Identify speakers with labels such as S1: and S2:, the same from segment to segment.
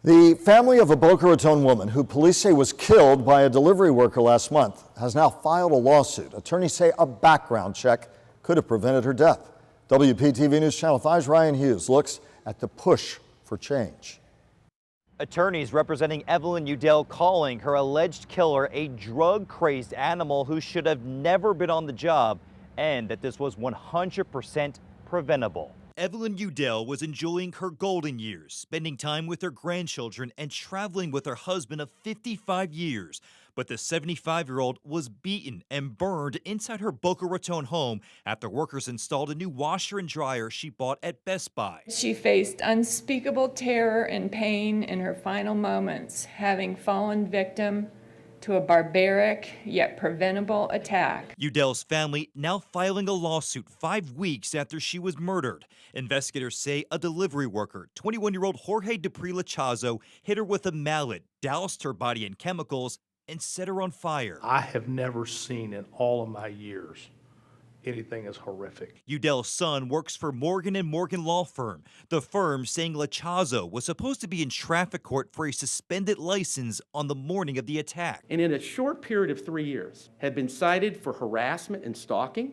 S1: The family of a Boca Raton woman who police say was killed by a delivery worker last month has now filed a lawsuit. Attorneys say a background check could have prevented her death. WPTV News Channel 5's Ryan Hughes looks at the push for change.
S2: Attorneys representing Evelyn Udell calling her alleged killer a drug-crazed animal who should have never been on the job, and that this was 100% preventable. Evelyn Udell was enjoying her golden years, spending time with her grandchildren and traveling with her husband of 55 years. But the 75-year-old was beaten and burned inside her Boca Raton home after workers installed a new washer and dryer she bought at Best Buy.
S3: She faced unspeakable terror and pain in her final moments, having fallen victim to a barbaric yet preventable attack.
S2: Udell's family now filing a lawsuit 5 weeks after she was murdered. Investigators say a delivery worker, 21-year-old Jorge Lachazo, hit her with a mallet, doused her body in chemicals, and set her on fire.
S4: I have never seen in all of my years anything as horrific.
S2: Udell's son works for Morgan & Morgan law firm. The firm saying Lachazo was supposed to be in traffic court for a suspended license on the morning of the attack.
S5: And in a short period of 3 years, had been cited for harassment and stalking,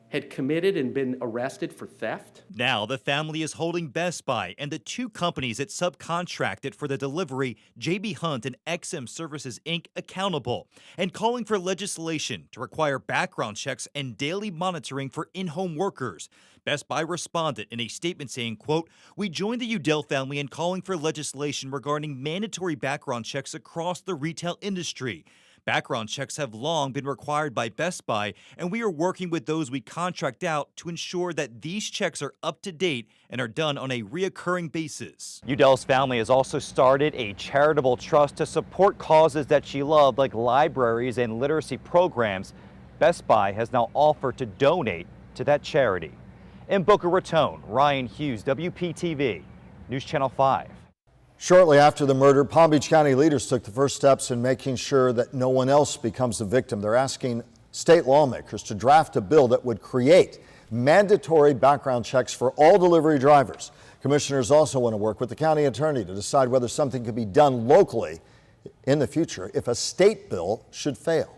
S5: had committed and been arrested for theft.
S2: Now the family is holding Best Buy and the two companies that subcontracted for the delivery, JB Hunt and XM Services Inc., accountable, and calling for legislation to require background checks and daily monitoring for in-home workers. Best Buy responded in a statement saying, quote, "We join the Udell family in calling for legislation regarding mandatory background checks across the retail industry. Background checks have long been required by Best Buy, and we are working with those we contract out to ensure that these checks are up to date and are done on a reoccurring basis." Udell's family has also started a charitable trust to support causes that she loved, like libraries and literacy programs. Best Buy has now offered to donate to that charity. In Boca Raton, Ryan Hughes, WPTV, News Channel 5.
S1: Shortly after the murder, Palm Beach County leaders took the first steps in making sure that no one else becomes a victim. They're asking state lawmakers to draft a bill that would create mandatory background checks for all delivery drivers. Commissioners also want to work with the county attorney to decide whether something could be done locally in the future if a state bill should fail.